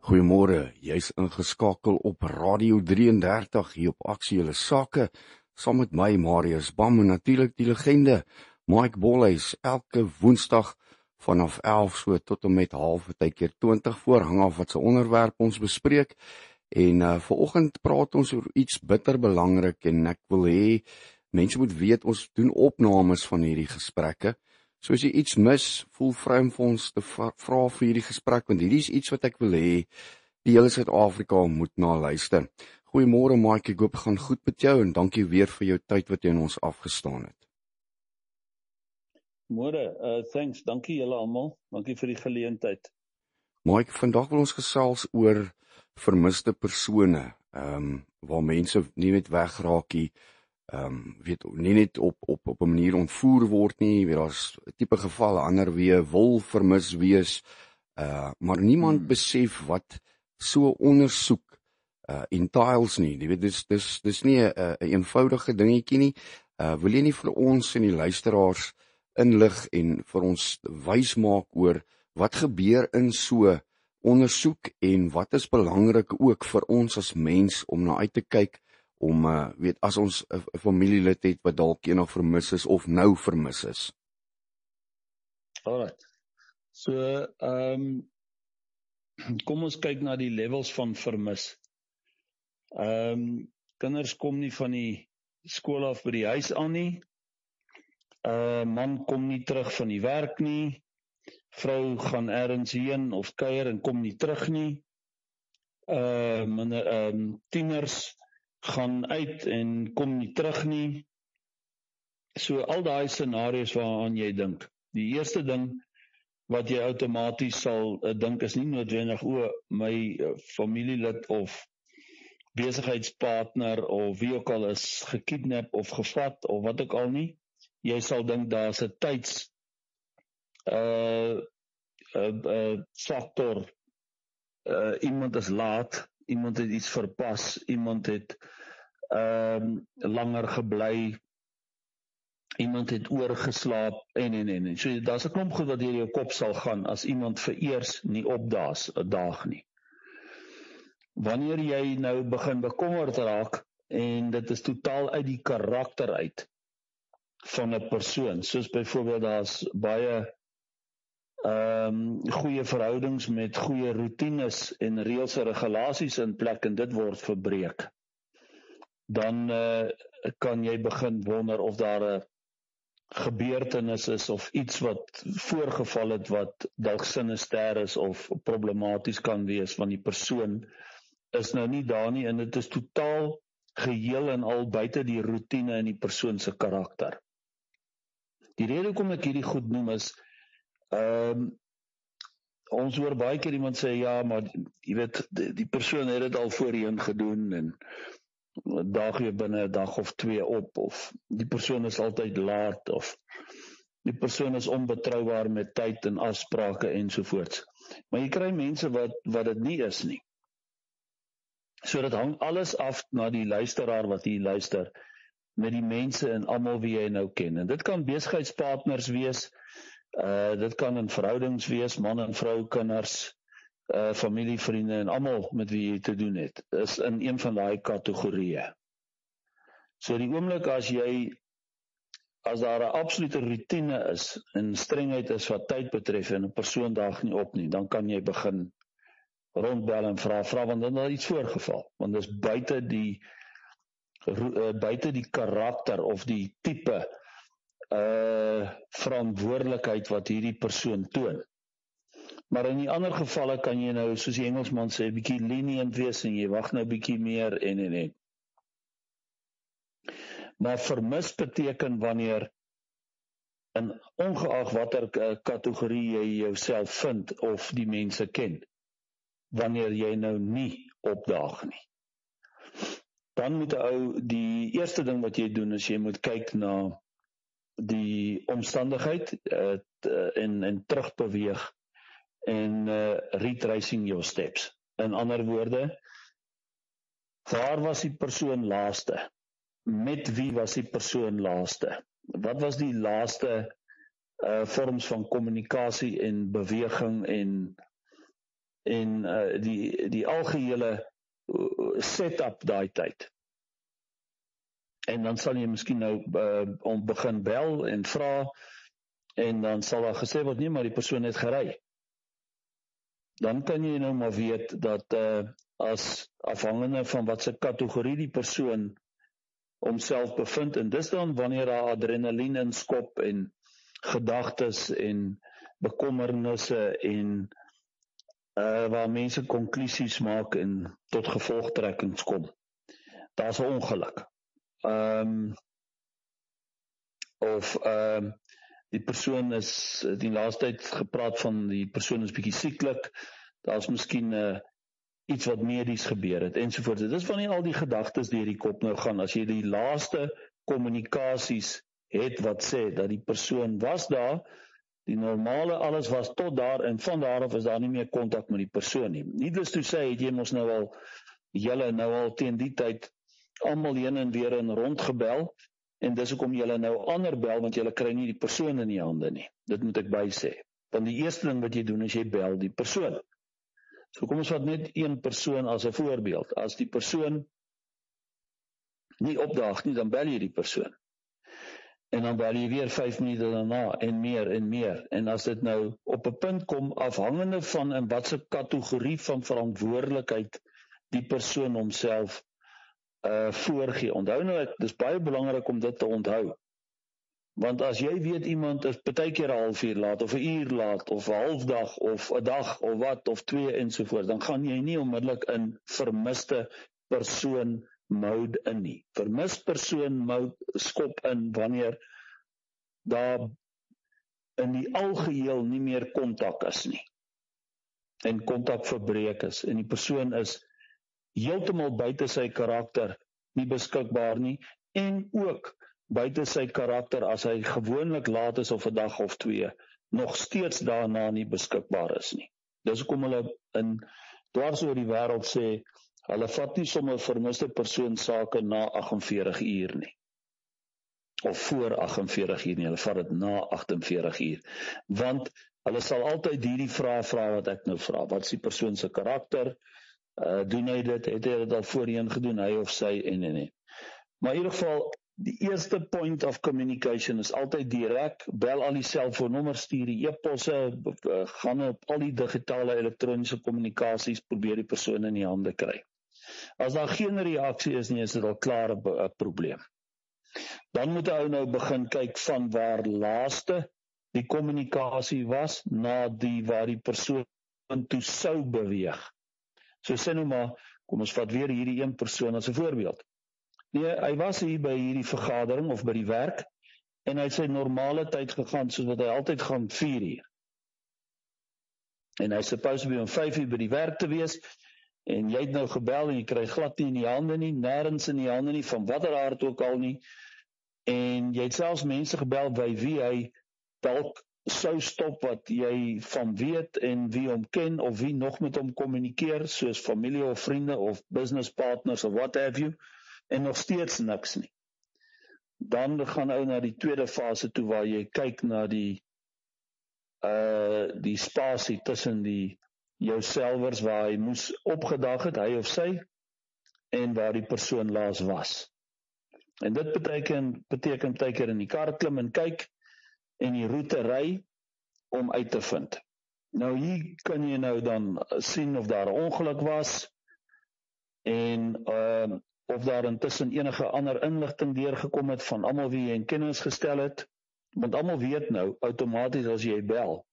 Goeiemôre, jy's ingeskakel op Radio 33 hier op Aktuele Sake, saam met my Marius Bam en natuurlik die legende Mike Bolhuis, elke Woensdag vanaf 11 so tot en met half, partykeer 20 voor, hang af wat se onderwerp ons bespreek. En vanoggend praat ons oor iets bitter belangrik en ek wil hê mense moet weet ons doen opnames van hierdie gesprekke. So as jy iets mis, voel vry om vir ons te vra vir hierdie gesprek, want hierdie is iets wat ek wil hê die hele Suid-Afrika moet na luister. Goeiemôre Mike, ek hoop gaan goed met jou en dankie weer vir jou tyd wat jy aan ons afgestaan het. Môre, thanks, dankie julle almal, dankie vir die geleentheid. Mike, vandag wil ons gesels oor vermiste persone, waar mense nie net wegraak nie, nie net op 'n manier ontvoer word nie, daar's 'n tipe gevalle, ander weer wil vermis wees, maar niemand besef wat so ondersoek entails nie. Jy weet, dis nie 'n eenvoudige dingetjie nie. Wil jy nie vir ons en die luisteraars inlig en vir ons wys maak oor wat gebeur in so ondersoek en wat is belangrik ook vir ons as mens om na uit te kyk om, as ons 'n familielid het wat dalk eendag vermis is of nou vermis is. Alright. So, kom ons kyk na die levels van vermis. Kinders kom nie van die skool af by die huis aan nie. Man kom nie terug van die werk nie. Vrou gaan ergens heen of kuier en kom nie terug nie. Tieners gaan uit en kom nie terug nie. So al daai scenario's waaraan jy dink. Die eerste ding wat jy outomaties sal dink is nie noodwendig my familielid of besigheidspartner of wie ook al is gekidnap of gevat of wat ook al nie. Jy sal dink daar's 'n tyds faktor. Iemand is laat, iemand het iets verpas, iemand het langer gebly, iemand het oorgeslaap en. So daar's 'n klomp goed wat deur jou kop sal gaan as iemand vereers nie opdaag nie. Wanneer jy nou begin bekommerd raak en dit is totaal uit die karakter uit van 'n persoon, soos byvoorbeeld daar's baie goeie verhoudings met goeie roetines en reëls en regulasies in plek en dit word verbreek, dan kan jy begin wonder of daar 'n gebeurtenis is of iets wat voorgeval het wat dalk sinister is of problematies kan wees, want die persoon is nou nie daar nie en dit is totaal geheel en al buite die roetine in die persoon se karakter. Die rede hoekom ek hierdie goed noem is ons hoor baie keer iemand sê, ja, maar jy weet, die persoon het dit al voorheen gedoen en daag jy binne 'n dag of 2 op, of die persoon is altyd laat, of die persoon is onbetroubaar met tyd en afsprake ensovoorts. Maar jy kry mense wat dit nie is nie. So dit hang alles af na die luisteraar wat hier luister, met die mense en almal wie jy nou ken. En dit kan besigheidspartners wees, dit kan in verhoudings wees, man en vrou, kinders, familie, vriende en almal met wie jy te doen het, is in een van daai kategorieë. So die oomblik as daar 'n absolute roetine is en strengheid is wat tyd betref en 'n persoon daag nie op nie, dan kan jy begin rondbel en vra want dan het iets voorgeval, want dit is buite die karakter of die tipe verantwoordelikheid wat hierdie persoon toon. Maar in die ander gevalle kan jy nou, soos die Engelsman sê, 'n bietjie lenient wees en jy wag nou 'n bietjie meer en. Maar vermis beteken wanneer, in ongeag watter kategorie jy jouself vind of die mense ken, wanneer jy nou nie opdaag nie. Dan moet 'n ou, die eerste ding wat jy doen is jy moet kyk na die omstandigheid en terugbeweeg en retracing your steps. In ander woorde, waar was die persoon laaste? Met wie was die persoon laaste? Wat was die laaste vorms van kommunikasie en beweging en en die algehele setup daai tyd. En dan sal jy miskien nou begin bel en vra, en dan sal daar gesê word, nee, maar die persoon het gery. Dan kan jy nou maar weet dat as afhangende van wat se kategorie die persoon homself bevind, en dis dan wanneer daar adrenalien inskop en gedagtes en bekommernisse en waar mense konklusies maak en tot gevolgtrekkings kom. Daar's 'n ongeluk. Die persoon is, die laaste tyd gepraat van die persoon is bietjie sieklik, daar's miskien iets wat medies gebeur het, ensovoorts. Dit is wanneer al die gedagtes deur die kop nou gaan, as jy die laaste kommunikasies het wat sê dat die persoon was daar, die normale alles was tot daar, en van daar af is daar nie meer kontak met die persoon nie. Needless to say, het jy mos julle nou al teen die tyd almal heen en weer in rondgebel, en dis hoekom julle nou ander bel, want julle kry nie die persoon in die hande nie. Dit moet ek bysê. Want die eerste ding wat jy doen is jy bel die persoon. So kom ons vat net een persoon as 'n voorbeeld. As die persoon nie opdaag nie, dan bel jy die persoon. En dan bel jy weer 5 minute daarna, en meer. En as dit nou op 'n punt kom, afhangende van in wat se kategorie van verantwoordelikheid die persoon homself voorgee. Onthou nou, dis baie belangrik om dit te onthou. Want as jy weet iemand is partykeer 'n halfuur laat, of 'n uur laat, of 'n halfdag, of 'n dag, of wat, of 2 ensovoorts, dan gaan jy nie onmiddellik in vermiste persoon mode in nie. Vermiste persoon mode skop in wanneer daar in die algeheel nie meer kontak is nie. En kontak verbreek is, en die persoon is heeltemal buite sy karakter nie beskikbaar nie, en ook buite sy karakter as hy gewoonlik laat is of 'n dag of 2, nog steeds daarna nie beskikbaar is nie. Dis hoekom hulle in dwars oor die wêreld sê, hulle vat nie sommer vermiste persoon sake na 48 uur nie. Of voor 48 uur nie, hulle vat dit na 48 uur. Want hulle sal altyd hierdie vraag vra wat ek nou vra. Wat is die persoon se karakter? Doen hy dit? Het hy dit al voorheen gedoen, hy of sy, en. Maar in ieder geval, die eerste point of communication is altyd direk, bel al die selfoonnommer, stuur die e-posse, gaan op al die digitale elektroniese kommunikasies, probeer die persoon in die hande kry. As daar geen reaksie is nie, is dit al klaar 'n probleem. Dan moet ou nou begin kyk van waar laaste die kommunikasie was, na die waar die persoon toe sou beweeg. So sê nou maar, kom ons vat weer hierdie een persoon as 'n voorbeeld. Nee, hy was hier by hierdie vergadering of by die werk, en hy het sy normale tyd gegaan, soos wat hy altyd gaan, 4 uur. En hy is supposed to be om 5 uur by die werk te wees, en jy het nou gebel, en jy kry glad nie in die hande nie, nêrens in die hande nie, van watter aard ook al nie, en jy het selfs mense gebel by wie hy dalk sou stop wat jy van weet, en wie hom ken, of wie nog met hom kommunikeer, soos familie of vriende, of business partners, of what have you, en nog steeds niks nie. Dan gaan ou na die tweede fase toe, waar jy kyk na die spasie tussen jou servers waar hy moes opgedag het, hy of sy, en waar die persoon laas was. En dit beteken partykeer in die kar klim en kyk, en die roete ry om uit te vind. Nou hier kan jy nou dan sien of daar 'n ongeluk was, en of daar intussen enige ander inligting deurgekom het van almal wie jy in kennis gestel het, want almal weet nou outomaties as jy bel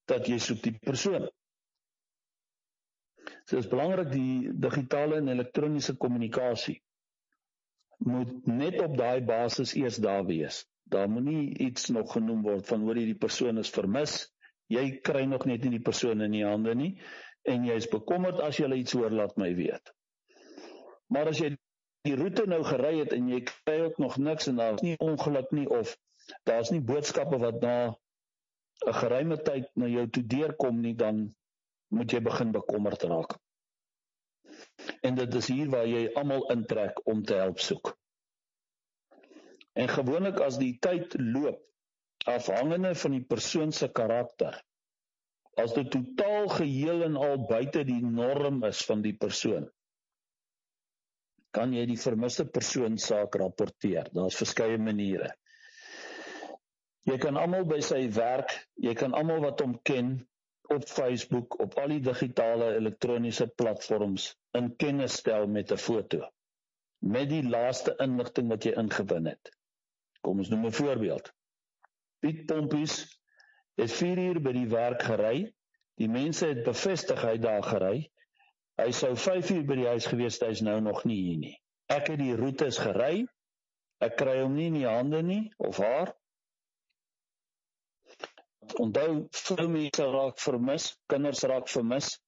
dat jy soek die persoon. So is belangrik, die digitale en elektroniese kommunikasie moet net op daai basis eers daar wees. Daar moet nie iets nog genoem word van hoor die persoon is vermis, jy kry nog net nie die persoon in die hande nie, en jy is bekommerd as jy iets hoor, laat my weet. Maar as jy die roete nou gery het en jy kry ook nog niks, en daar is nie ongeluk nie, of daar is nie boodskappe wat na 'n geruime tyd na jou toe deurkom nie, dan moet jy begin bekommerd raak. En dit is hier waar jy almal intrek om te help soek. En gewoonlik as die tyd loop, afhangende van die persoon se karakter, as dit totaal geheel en al buite die norm is van die persoon, kan jy die vermiste persoon saak rapporteer. Daar's verskeie maniere. Jy kan almal by sy werk, jy kan almal wat hom ken, op Facebook, op al die digitale elektroniese platforms, in kennis stel met 'n foto, met die laaste inligting wat jy ingewin het. Kom ons noem 'n voorbeeld. Piet Pompies het 4 uur by die werk gery, die mense het bevestig hy daar gery, hy sou 5 uur by die huis gewees, hy is nou nog nie hier nie. Ek het die roetes gery, ek kry hom nie in die hande nie, of haar. Onthou, vroumense raak vermis, kinders raak vermis,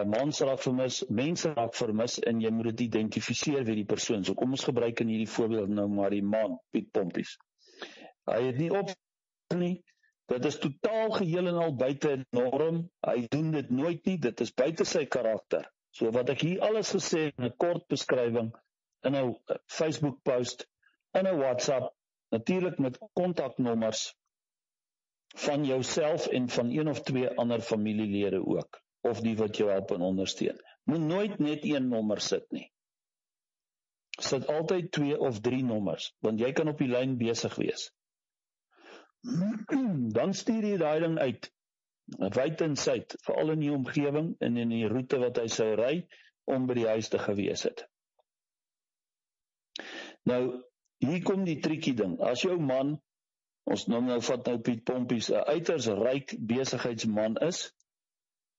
mans raak vermis, mense raak vermis, en jy moet dit identifiseer wie die persoon. So kom ons gebruik in hierdie voorbeeld nou maar die man, Piet Pompies. Hy het nie op nie, dit is totaal geheel en al buite norm, hy doen dit nooit nie, dit is buite sy karakter. So wat ek hier alles gesê in 'n kort beskrywing, in 'n Facebook post, in 'n WhatsApp, natuurlik met kontaknommers van jouself en van 1 of 2 ander familielede ook, of die wat jou help en ondersteun. Moet nooit net 1 nommer sit nie. Sit altyd 2 of 3 nommers, want jy kan op die lyn besig wees. Dan stuur jy daai ding uit, wyd en suid, veral in die omgewing en in die roete wat hy sou ry, om by die huis te gewees het. Nou, hier kom die triekie ding. As jou man, ons vat nou Piet Pompies, 'n uiters ryk besigheidsman is,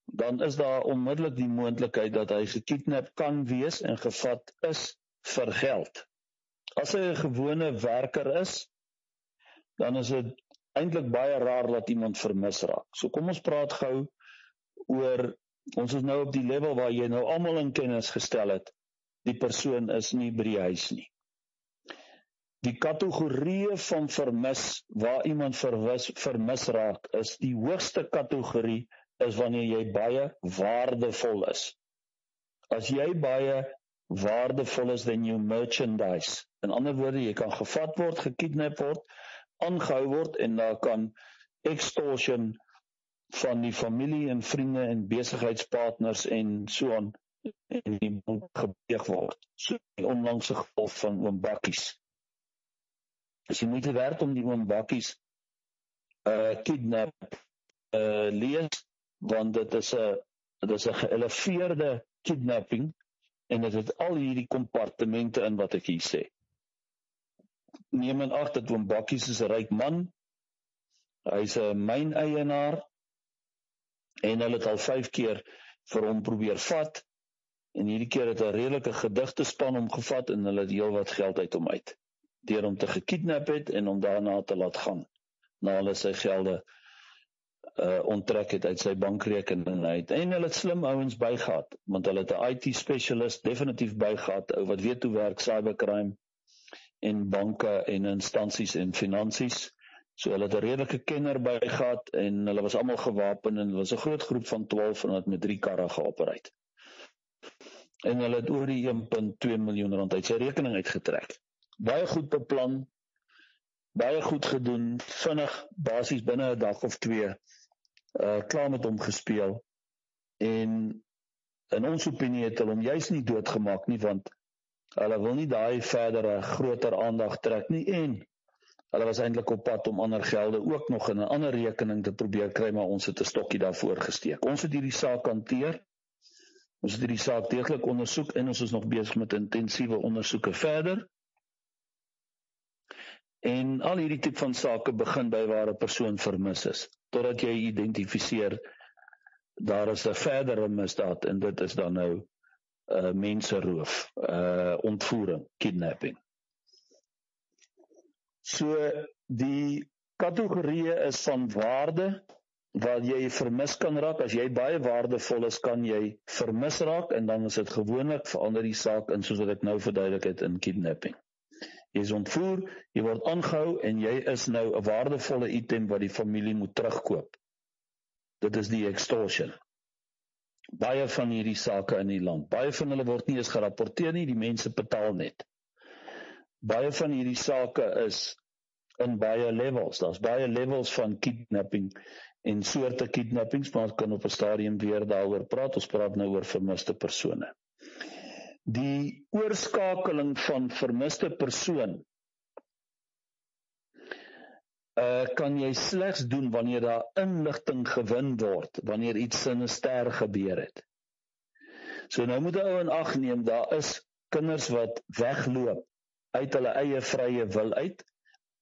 dan is daar onmiddellik die moontlikheid dat hy gekidnap kan wees en gevat is vir geld. As hy 'n gewone werker is, dan is dit eintlik baie raar dat iemand vermis raak. So kom ons praat gou oor, ons is nou op die level waar jy nou almal in kennis gestel het, die persoon is nie by die huis nie. Die kategorieë van vermis, waar iemand vermis raak, is die hoogste kategorie, is wanneer jy baie waardevol is. As jy baie waardevol is, then you merchandise. In ander woorde, jy kan gevat word, gekidnap word, aangehou word, en daar kan extortion van die familie en vriende en besigheidspartners en so aan en die bank gepleeg word. So die onlangse geval van oom Bakkies. As jy moeite werd om die oom Bakkies kidnap lees, want dit is 'n geëleveerde kidnapping, en dit het al hierdie kompartemente in wat ek hier sê. Neem in ag dat oom Bakkies is 'n ryk man, hy's 'n myneienaar, en hulle het al 5 keer vir hom probeer vat, en hierdie keer het 'n redelike gedigte span hom gevat, en hulle het heel wat geld uit hom uit, deur hom te gekidnap het, en hom daarna te laat gaan, na hulle sy gelde onttrek het uit sy bankrekening uit, en hulle het slim ouens bygehad, want hulle het 'n IT specialist definitief bygehad, ou wat weet hoe werk cybercrime, en banke, en instansies, en finansies, so hulle het 'n redelike kenner bygehad, en hulle was almal gewapen, en hulle was 'n groot groep van 12, en hulle het met 3 karre geopereer, en hulle het oor die 1,2 miljoen rand uit sy rekening uitgetrek. Baie goed beplan, baie goed gedoen, vinnig, basies binne 'n dag of 2, klaar met hom gespeel, en in ons opinie het hulle hom juist nie doodgemaak nie, want hulle wil nie daai verdere groter aandag trek nie, en hulle was eintlik op pad om ander gelde ook nog in 'n ander rekening te probeer kry, maar ons het 'n stokkie daarvoor gesteek. Ons het hierdie saak hanteer, ons het hierdie saak deeglik ondersoek, en ons is nog besig met intensiewe ondersoeke verder. En al hierdie tipe van sake begin by waar 'n persoon vermis is, totdat jy identifiseer, daar is 'n verdere misdaad, en dit is dan nou menseroof, ontvoering, kidnapping. So die kategorieë is van waarde, waar jy vermis kan raak. As jy baie waardevol is, kan jy vermis raak, en dan is dit gewoonlik verander die saak in, soos wat ek nou verduidelik het, in kidnapping. Jy is ontvoer, jy word aangehou, en jy is nou 'n waardevolle item wat die familie moet terugkoop. Dit is die extortion. Baie van hierdie sake in die land, baie van hulle word nie eens gerapporteer nie, die mense betaal net. Baie van hierdie sake is in baie levels, daar's baie levels van kidnapping, en soorte kidnappings, maar ons kan op 'n stadium weer daaroor praat. Ons praat nou oor vermiste persone. Die oorskakeling van vermiste persoon kan jy slegs doen wanneer daar inligting gewin word, wanneer iets sinister gebeur het. So nou moet 'n ou in ag neem, daar is kinders wat wegloop uit hulle eie vrye wil uit,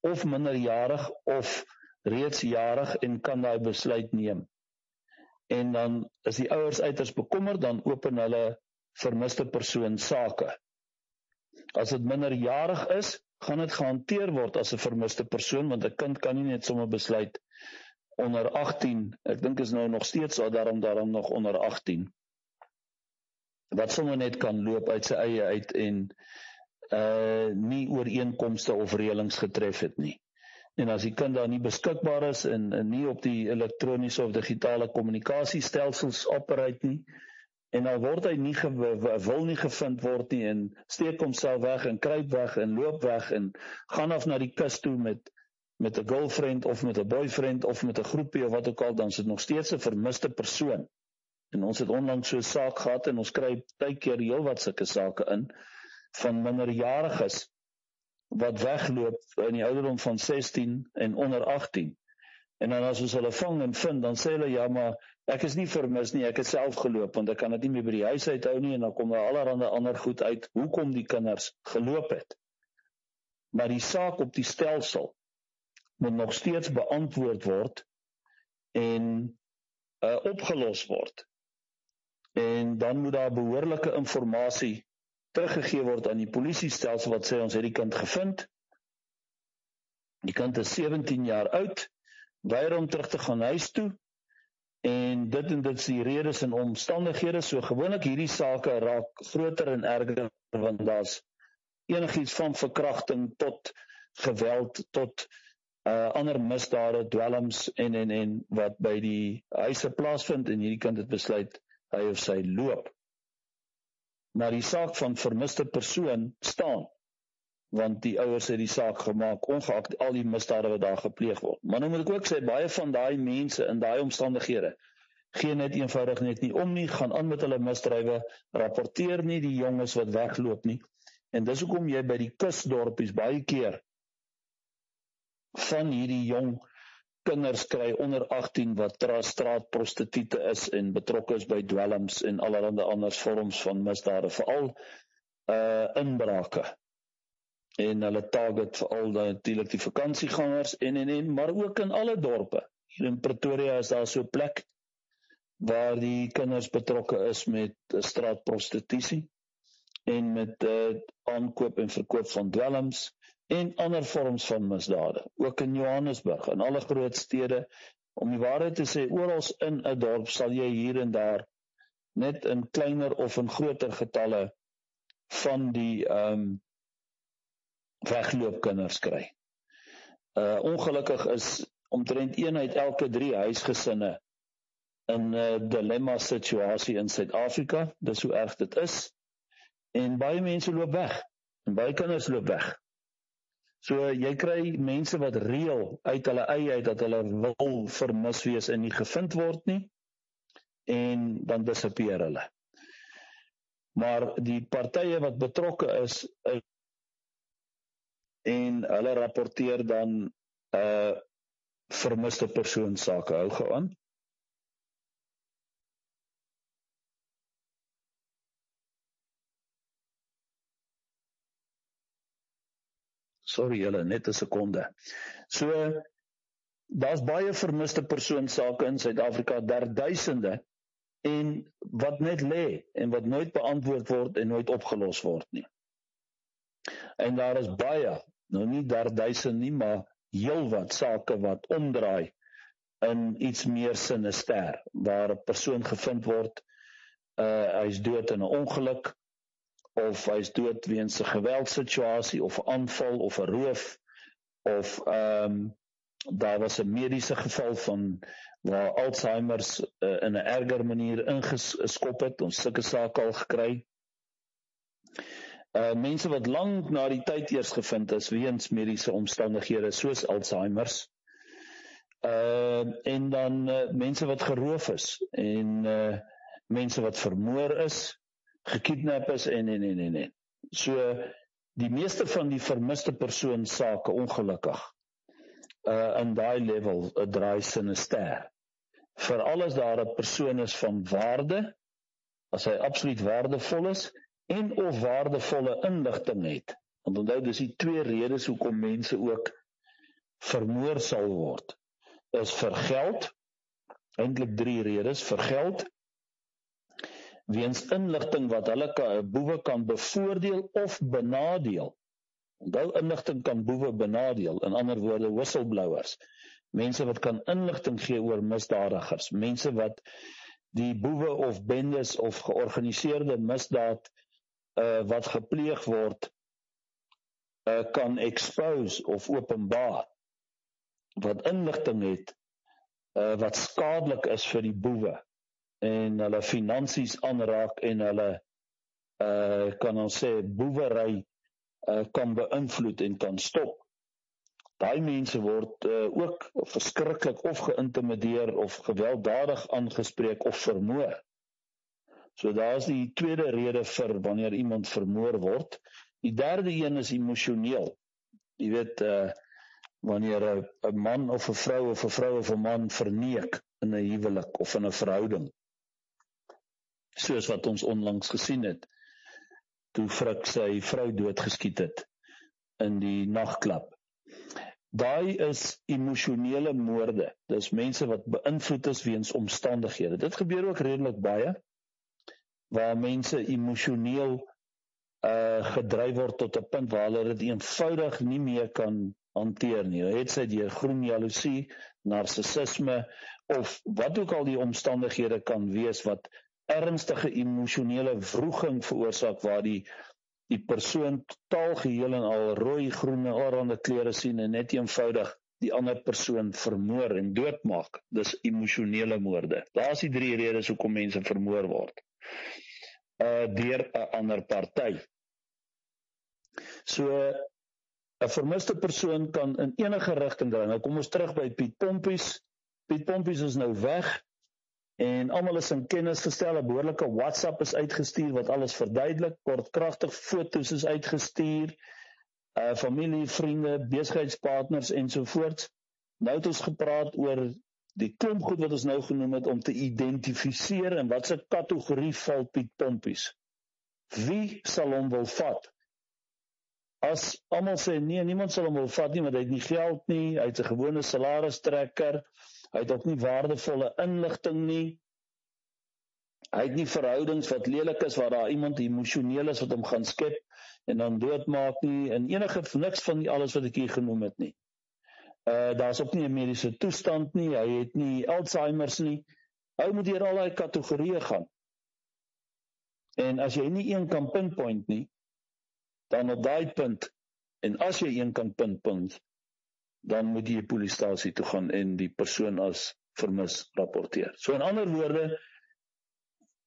of minderjarig of reeds jarig en kan daai besluit neem. En dan is die ouers uiters bekommerd, dan open hulle vermiste persoon sake. As dit minderjarig is, gaan dit gehanteer word as 'n vermiste persoon, want 'n kind kan nie net sommer besluit onder 18, ek dink is nou nog steeds daarom nog onder 18, wat sommer net kan loop uit sy eie uit en nie ooreenkomste of reëlings getref het nie. En as die kind daar nie beskikbaar is en nie op die elektroniese of digitale kommunikasiestelsels operate nie, en dan word hy nie wil nie gevind word nie en steek homself weg en kruip weg en loop weg en gaan af na die kus toe met 'n girlfriend of met 'n boyfriend of met 'n groepie of wat ook al, dan is dit nog steeds 'n vermiste persoon. En ons het onlangs so 'n saak gehad en ons kry baie keer heelwat sulke sake in van minderjariges wat wegloop in die ouderdom van 16 en onder 18. En dan as ons hulle vang en vind, dan sê hulle, ja, maar ek is nie vermis nie, ek het self geloop, want ek kan dit nie meer by die huis uithou nie, en dan kom daar allerhande ander goed uit, hoekom die kinders geloop het. Maar die saak op die stelsel moet nog steeds beantwoord word en opgelos word. En dan moet daar behoorlike inligting teruggegee word aan die polisiestelsel wat sê ons het die kind gevind. Die kind is 17 jaar oud, weier om terug te gaan huis toe, en dit is die redes en omstandighede. So gewoonlik hierdie sake raak groter en erger, want daar's enigiets van verkrachting tot geweld, tot ander misdade, dwelms en wat by die huise plaasvind, en hierdie kind het besluit hy of sy loop. Maar die saak van vermiste persoon staan, want die ouers het die saak gemaak, ongeag al die misdade wat daar gepleeg word. Maar nou moet ek ook sê, baie van daai mense in daai omstandighede gee net eenvoudig net nie om nie, gaan aan met hulle misdrywe, rapporteer nie die jonges wat wegloop nie. En dis hoekom jy by die kusdorpies baie keer van hierdie jong kinders kry onder 18 wat straatprostituie is en betrokke is by dwelms en allerlei ander vorms van misdade, veral inbrake. En hulle target veral natuurlik die vakansiegangers maar ook in alle dorpe. Hier in Pretoria is daar so 'n plek waar die kinders betrokke is met straatprostitusie en met aankoop en verkoop van dwelms en ander vorms van misdade, ook in Johannesburg, in alle groot stede. Om die waarheid te sê, oral in 'n dorp sal jy hier en daar net in kleiner of in groter getalle van die wegloopkinders kry. Ongelukkig is omtrent 1 uit elke 3 huisgesinne in 'n dilemma situasie in Suid-Afrika. Dis hoe erg dit is. En baie mense loop weg. En baie kinders loop weg. So jy kry mense wat reël uit hulle eie uit dat hulle wil vermis wees en nie gevind word nie, en dan disappear hulle. Maar die partye wat betrokke is en hulle rapporteer dan vermiste persoon sake. Hou gou aan. Sorry julle, net 'n sekonde. So, daar's baie vermiste persoon sake in Suid-Afrika, daar duisende, en wat net lê en wat nooit beantwoord word en nooit opgelos word nie. En daar is baie, nou nie daar duisend nie, maar heelwat sake wat omdraai in iets meer sinister, waar 'n persoon gevind word, hy is dood in 'n ongeluk, of hy is dood weens 'n geweldsituasie, of 'n aanval, of 'n roof, of daar was 'n mediese geval van waar Alzheimer's in 'n erger manier ingeskop het, ons sulke sake al gekry. Mense wat lank na die tyd eers gevind is weens mediese omstandighede soos Alzheimer's. En dan mense wat geroof is, en mense wat vermoor is, gekidnap is, en. So, die meeste van die vermiste persoon sake, ongelukkig, in daai level, draai sinister. Veral as daar 'n persoon is van waarde, as hy absoluut waardevol is, en of waardevolle inligting het. Want onthou, dis die 2 redes hoekom mense ook vermoor sal word. Is vir geld, eintlik 3 redes, vir geld, weens inligting wat hulle boewe kan bevoordeel of benadeel. Onthou, inligting kan boewe benadeel, in ander woorde whistleblowers, mense wat kan inligting gee oor misdadigers, mense wat die boewe of bendes of georganiseerde misdaad wat gepleeg word, kan expose of openbaar, wat inligting het, wat skadelik is vir die boewe, en hulle finansies aanraak, en hulle, kan ons sê, boewery kan beïnvloed en kan stop. Daai mense word ook verskriklik of geïntimideer of gewelddadig aangespreek of vermoor. So daar is die tweede rede vir wanneer iemand vermoor word. Die derde een is emosioneel. Jy weet, wanneer 'n man of 'n vrou of 'n vrou of 'n man verneek in 'n huwelik of in 'n verhouding. Soos wat ons onlangs gesien het, toe Frik sy vrou doodgeskiet het in die nagklub. Daai is emosionele moorde. Dis mense wat beïnvloed is weens omstandighede. Dit gebeur ook redelik baie, waar mense emosioneel gedryf word tot 'n punt waar hulle dit eenvoudig nie meer kan hanteer nie. Het sy deur groen jaloesie, narcissisme, of wat ook al die omstandighede kan wees wat ernstige emosionele wroging veroorsaak, waar die persoon totaal geheel en al rooi, groene, oranje kleure sien en net eenvoudig die ander persoon vermoor en doodmaak. Dis emosionele moorde. Daar is die 3 redes hoekom mense vermoor word. Deur 'n ander party. So, 'n vermiste persoon kan in enige rigting draai. Nou kom ons terug by Piet Pompies. Piet Pompies is nou weg, en almal is in kennis gestel, 'n behoorlike WhatsApp is uitgestuur wat alles verduidelik, kortkragtig foto's is uitgestuur, familie, vriende, besigheidspartners ensovoorts. Nou het ons gepraat oor die klomp goed wat ons nou genoem het om te identifiseer in watse kategorie val Piet Pompies. Wie sal hom wil vat? As almal sê nee, niemand sal hom wil vat nie, want hy het nie geld nie, hy het 'n gewone salaristrekker, hy het ook nie waardevolle inligting nie, hy het nie verhoudings wat lelik is, waar daar iemand emosioneel is wat hom gaan skep en dan doodmaak nie, en niks van die alles wat ek hier genoem het nie. Daar is ook nie 'n mediese toestand nie, hy het nie Alzheimer's nie, hy moet deur al die kategorieë gaan. En as jy nie een kan pinpoint nie, dan op daai punt, en as jy een kan pinpoint, dan moet jy polisiestasie toe gaan en die persoon as vermis rapporteer. So in ander woorde,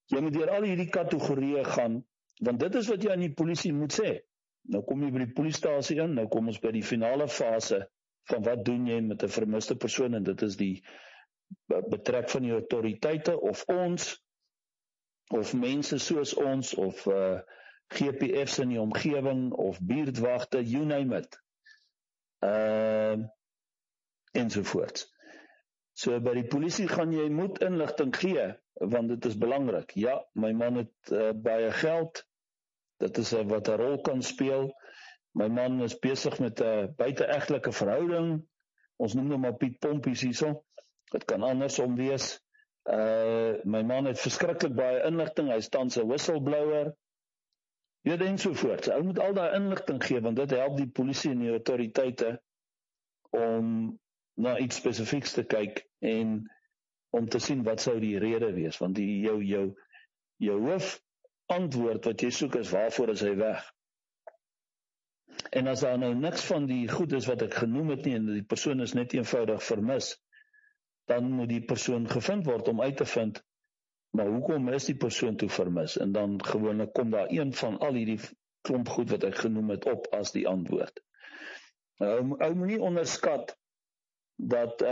jy moet deur al hierdie kategorieë gaan, want dit is wat jy aan die polisie moet sê. Nou kom jy by die polisiestasie in, nou kom ons by die finale fase van wat doen jy met 'n vermiste persoon, en dit is die betrek van die autoriteite, of ons, of mense soos ons, of GPF's in die omgewing, of buurtwagte, you name it, ensovoorts. So by die polisie gaan jy moet inligting gee, want dit is belangrik. Ja, my man het baie geld, dit is wat 'n rol kan speel. My man is besig met 'n buiteegtelike verhouding, ons noem hom maar Piet Pompies hierso, dit kan andersom wees. My man het verskriklik baie inligting, hy is tans 'n whistleblower, ensovoorts. Ou moet al daai inligting gee, want dit help die polisie en die autoriteite om na iets spesifieks te kyk en om te sien wat sou die rede wees, want jou hoof antwoord wat jy soek is, waarvoor is hy weg? En as daar nou niks van die goed is wat ek genoem het nie, en die persoon is net eenvoudig vermis, dan moet die persoon gevind word om uit te vind, maar hoekom is die persoon toe vermis? En dan gewoonlik kom daar een van al hierdie klomp goed wat ek genoem het op as die antwoord. Nou, ou moenie onderskat dat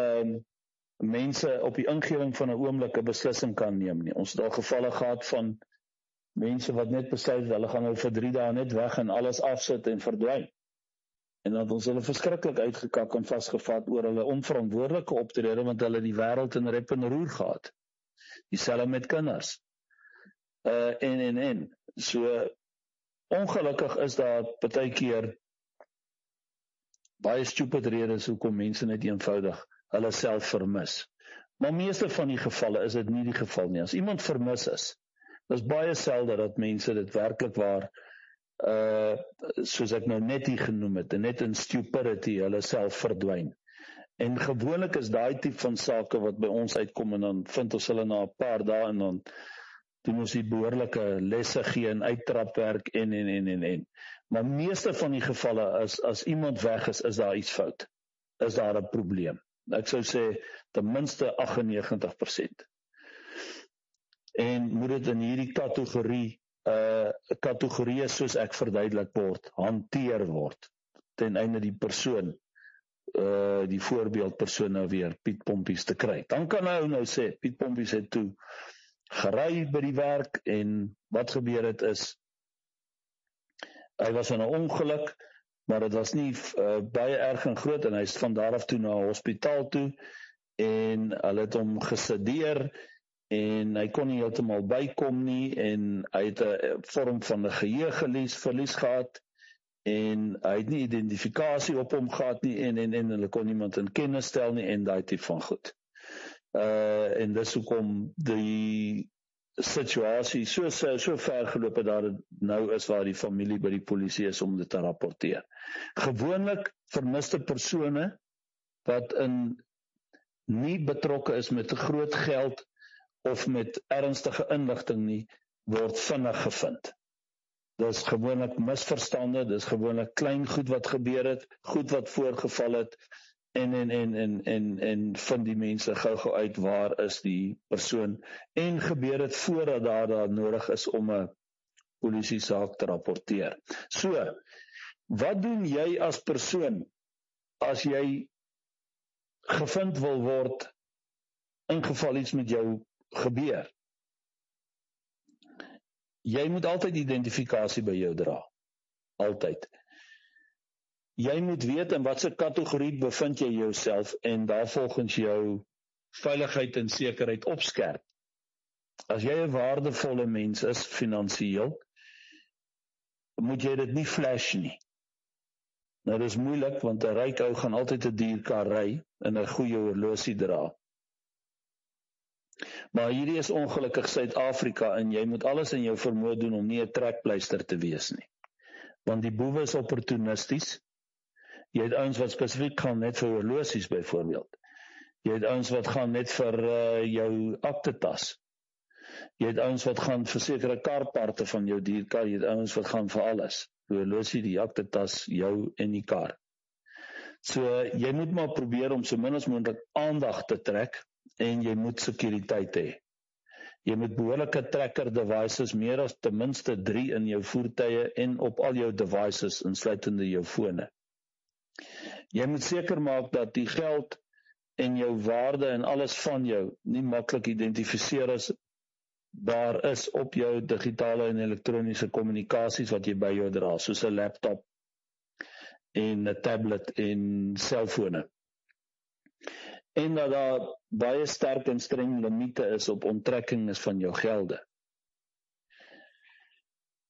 mense op die ingewing van 'n oomblik 'n beslissing kan neem nie. Ons het al gevalle gehad van mense wat net besluit hulle gaan nou vir 3 dae net weg en alles afsit en verdwyn. En dan het ons hulle verskriklik uitgekak en vasgevat oor hulle onverantwoordelike optrede want hulle die wêreld in rep en roer gehad. Dieselfde met kinders. En. So ongelukkig is daar partykeer baie stupid redes hoekom mense net eenvoudig hulle self vermis. Maar meeste van die gevalle is dit nie die geval nie. As iemand vermis is, dis baie selde dat mense dit werklik waar soos ek nou net hier genoem het, en net in stupidity hulle self verdwyn. En gewoonlik is daai tipe van sake wat by ons uitkom en dan vind ons hulle na 'n paar dae en dan doen ons die behoorlike lesse gee en uittrapwerk en. Maar meeste van die gevalle as iemand weg is daar iets fout. Is daar 'n probleem. Ek sou sê ten minste 98%. En moet dit in hierdie kategorieë soos ek verduidelik word, hanteer word, ten einde die persoon, die voorbeeldpersoon nou weer Piet Pompies te kry. Dan kan hy nou sê, Piet Pompies het toe gery by die werk en wat gebeur het is, hy was in 'n ongeluk, maar dit was nie baie erg en groot en hy is van daar af toe na 'n hospitaal toe en hulle het hom gesedeer en hy kon nie heeltemal bykom nie en hy het 'n vorm van 'n geheueverlies gehad en hy het nie identifikasie op hom gehad nie en hulle kon niemand in kennis stel nie en daai tipe van goed. En dis hoekom die situasie so ver geloop het dat nou is waar die familie by die polisie is om dit te rapporteer. Gewoonlik vermiste persone wat nie betrokke is met groot geld of met ernstige inligting nie, word vinnig gevind. Dis gewoonlik misverstande, dis gewoonlik klein goed wat gebeur het, goed wat voorgeval het en vind die mense gou uit waar is die persoon en gebeur het voordat daar nodig is om 'n polisiesaak te rapporteer. So, wat doen jy as persoon as jy gevind wil word in geval iets met jou gebeur? Jy moet altyd identifikasie by jou dra. Altyd. Jy moet weet in watter kategorie bevind jy jouself en daarvolgens jou veiligheid en sekerheid opskerp. As jy 'n waardevolle mens is finansiëel, moet jy dit nie flash nie. Nou dis moeilik want 'n ryk ou gaan altyd 'n duur kar ry en 'n goeie horlosie dra. Maar hierdie is ongelukkig Suid-Afrika en jy moet alles in jou vermoë doen om nie 'n trekpleister te wees nie. Want die boewe is opportunisties. Jy het ouens wat spesifiek gaan net vir horlosies byvoorbeeld. Jy het ouens wat gaan net vir jou aktetas. Jy het ouens wat gaan vir sekere karparte van jou dierkar, jy het ouens wat gaan vir alles. Die horlosie, die aktetas, jou en die kar. So jy moet maar probeer om so min as moontlik aandag te trek en jy moet sekuriteit hê. Jy moet behoorlike tracker devices, meer as ten minste 3 in jou voertuie en op al jou devices, insluitende jou fone. Jy moet seker maak dat die geld en jou waarde en alles van jou nie maklik identifiseer is daar is op jou digitale en elektroniese kommunikasies wat jy by jou dra, soos 'n laptop en 'n tablet en selfone. En dat daar baie sterk en streng limite is op onttrekking van jou gelde.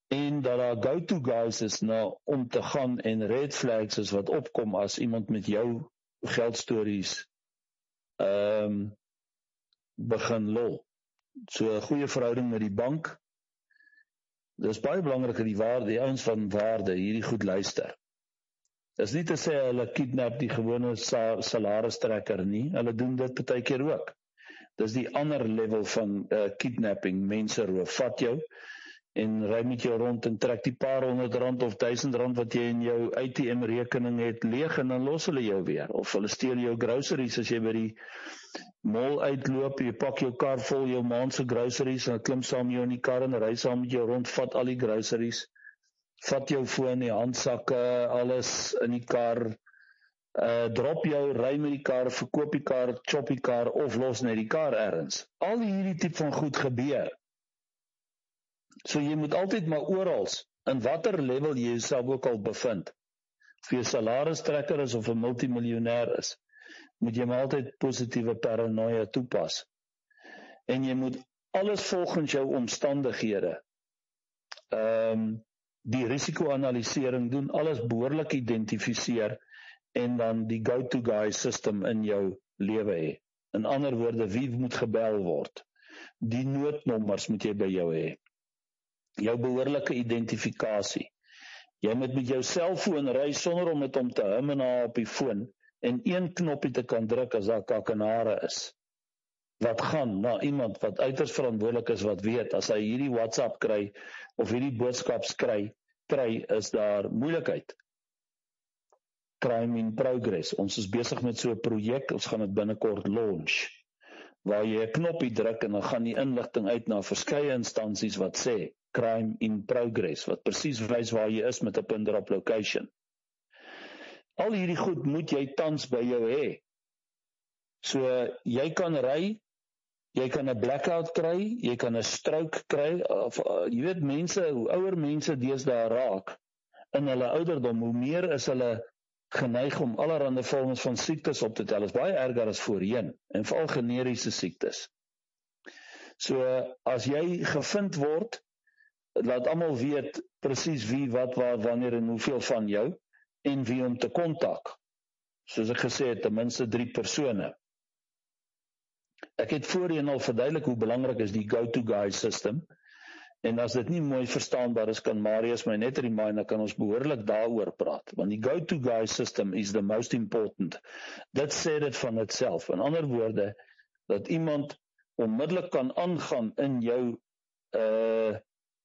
En dat daar go-to guys is om te gaan en red flags is wat opkom as iemand met jou geldstories begin lol. So 'n goeie verhouding met die bank. Dis baie belangrik dat die ouens van waarde hierdie goed luister. Dis nie te sê hulle kidnap die gewone salaristrekker nie, hulle doen dit baie keer ook. Dis die ander level van kidnapping, mense roof, vat jou en ry met jou rond en trek die paar R100 of R1000 wat jy in jou ATM-rekening het leeg en dan los hulle jou weer. Of hulle steel jou groceries as jy by die mall uitloop, jy pak jou kar vol jou maand se groceries en klim saam jou in die kar en ry saam met jou rond, vat al die groceries, vat jou foon, die handsakke, alles in die kar drop jou, ry met die kar, verkoop die kar, chop die kar of los net die kar ergens. Al hierdie tipe van goed gebeur. So jy moet altyd maar orals, in watter level jy jouself ook al bevind, of jy 'n salaristrekker is of 'n multimiljonair is, moet jy maar altyd positiewe paranoia toepas. En jy moet alles volgens jou omstandighede, die risiko-analysering doen, alles behoorlik identifiseer en dan die go-to-guy system in jou lewe hê. In ander woorde, wie moet gebel word? Die noodnommers moet jy by jou hê. Jou behoorlike identifikasie. Jy moet met jou selfoon ry sonder om met hom te hum en op die foon en een knoppie te kan druk as daar kakkenare is. Wat gaan na iemand wat uiters verantwoordelik is, wat weet, as hy hierdie WhatsApp kry of hierdie boodskaps kry, is daar moeilikheid. Crime in progress. Ons is besig met so 'n projek, ons gaan dit binnekort launch, waar jy 'n knoppie druk en dan gaan die inligting uit na verskeie instansies wat sê crime in progress, wat presies wys waar jy is met 'n pin drop location. Al hierdie goed moet jy tans by jou hê. So jy kan ry, jy kan 'n blackout kry, jy kan 'n stroke kry, of jy weet mense, hoe ouer mense deesdae raak in hulle ouderdom, hoe meer is hulle geneig om allerhande vorms van siektes op te tel. Is baie erger as voorheen, en veral generiese siektes. So as jy gevind word, laat almal weet presies wie, wat, waar, wanneer en hoeveel van jou, en wie om te kontak. Soos ek gesê het, ten minste 3 persone. Ek het voorheen al verduidelik hoe belangrik is die go-to-guy system, en as dit nie mooi verstaanbaar is, kan Marius my net remind, dan kan ons behoorlik daaroor praat, want die go-to-guy system is the most important. Dit sê dit van itself. In ander woorde, dat iemand onmiddellik kan aangaan in jou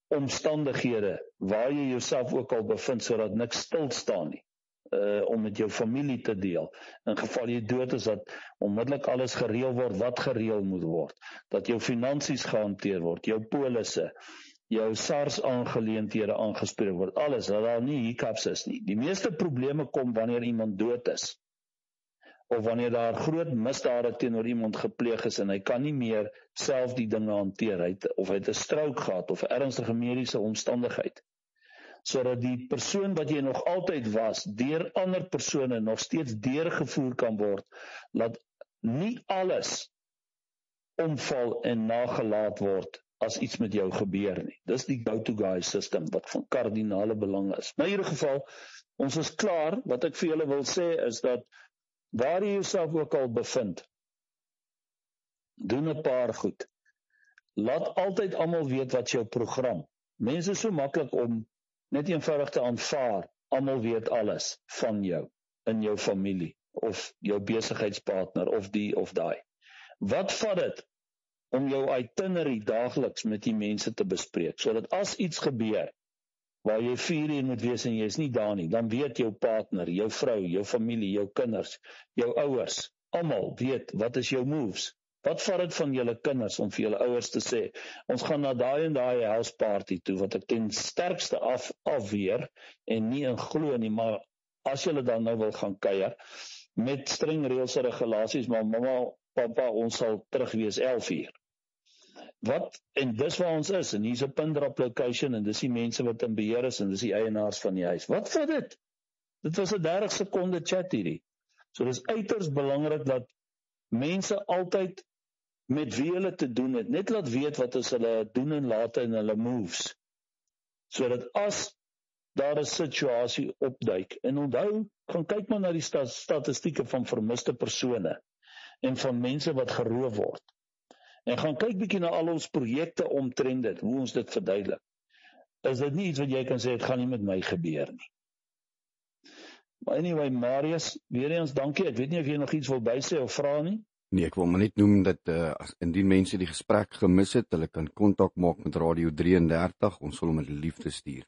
omstandighede, waar jy jouself ook al bevind, sodat niks stil staan nie, om met jou familie te deel. In geval jy dood is, dat onmiddellik alles gereël word, wat gereël moet word, dat jou finansies gehanteer word, jou polisse, jou SARS aangeleenthede aangespreek word, alles, dat daar nie hiccups is nie. Die meeste probleme kom wanneer iemand dood is, of wanneer daar groot misdade teenoor iemand gepleeg is, en hy kan nie meer self die dinge hanteer, of hy het 'n stroke gehad, of 'n ernstige mediese omstandigheid, sodat die persoon wat jy nog altyd was, deur ander persone nog steeds deurgevoer kan word, laat nie alles omval en nagelaat word as iets met jou gebeur nie. Dis die go-to-guy system wat van kardinale belang is. Maar in ieder geval, ons is klaar. Wat ek vir julle wil sê is dat waar jy jouself ook al bevind, doen 'n paar goed. Laat altyd almal weet wat jou program. Mense is so maklik om net eenvoudig te aanvaar, almal weet alles van jou, in jou familie, of jou besigheidspartner, of die of daai. Wat vat dit om jou itinerary daagliks met die mense te bespreek, sodat as iets gebeur, waar jy 4 uur moet wees en jy is nie daar nie, dan weet jou partner, jou vrou, jou familie, jou kinders, jou ouers, almal weet wat is jou moves. Wat vat dit van julle kinders om vir julle ouers te sê, ons gaan na daai en daai house party toe, wat ek ten sterkste afweer, en nie in glo nie, maar as julle dan nou wil gaan kuier, met streng reëls en regulasies, maar mamma, papa, ons sal terug wees 11 uur. Wat, en dis waar ons is, en hier's 'n pin drop location, en dis die mense wat in beheer is, en dis die eienaars van die huis. Wat vat dit? Dit was 'n 30 sekonde chat hierdie. So dis uiters belangrik dat mense altyd met wie hulle te doen het, net laat weet wat is hulle doen en late in hulle moves, sodat as daar 'n situasie opduik, en onthou, gaan kyk maar na die statistieke van vermiste persone, en van mense wat geroof word, en gaan kyk bietjie na al ons projekte omtrent dit, hoe ons dit verduidelik. Is dit nie iets wat jy kan sê, het gaan nie met my gebeur nie. Maar anyway, Marius, weer eens dankie, ek weet nie of jy nog iets wil bysê of vra nie. Nee, ek wil maar net noem dat indien mense die gesprek gemis het, hulle kan kontak maak met Radio 33, ons sal hom met liefde stuur.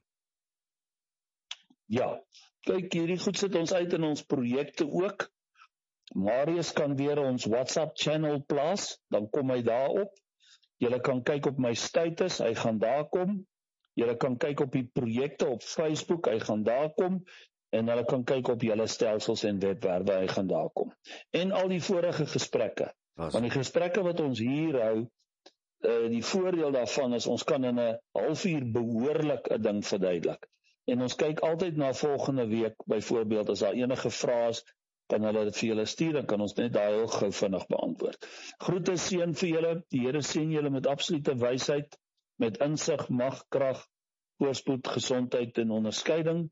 Ja, kyk, hierdie goed sit ons uit in ons projekte ook. Marius kan weer ons WhatsApp channel plaas, dan kom hy daar op. Julle kan kyk op my status, hy gaan daar kom. Julle kan kyk op die projekte op Facebook, hy gaan daar kom. en hulle kan kyk op julle stelsels en webwerwe, hy gaan daar kom. En al die vorige gesprekke, want die gesprekke wat ons hier hou, die voordeel daarvan is, ons kan in 'n halfuur behoorlik 'n ding verduidelik. En ons kyk altyd na volgende week, byvoorbeeld, as daar enige vrae is, kan hulle dit vir julle stuur, dan kan ons net daai heel gou vinnig beantwoord. Groete, seën vir julle, die Here seën julle met absolute wysheid, met insig, mag, krag, voorspoed, gesondheid en onderskeiding.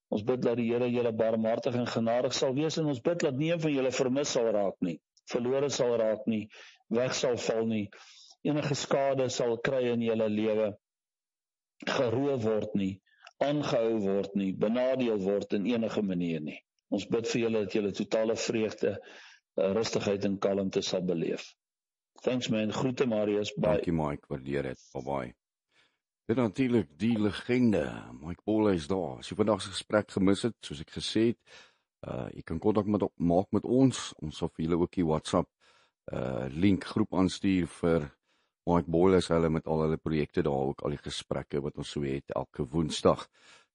Ons bid dat die Here julle barmhartig en genadig sal wees, en ons bid dat nie een van julle vermis sal raak nie, verlore sal raak nie, weg sal val nie, enige skade sal kry in julle lewe, geroof word nie, aangehou word nie, benadeel word in enige manier nie. Ons bid vir julle dat julle totale vreugde, rustigheid en kalmte sal beleef. Thanks man, groete Marius, bye. Dankie Mike, waardeer dit, bye. Dit natuurlik die legende, Mike Bolle is daar. As jy vandag se gesprek gemis het, soos ek gesê het, jy kan kontak maak met ons sal vir julle ook die WhatsApp link groep aanstuur vir Mike Bolle, hulle met al hulle projekte daar, ook al die gesprekke wat ons so het elke Woensdag.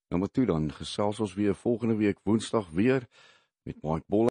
Nou maar toe dan, gesels ons weer volgende week Woensdag weer met Mike Bolle.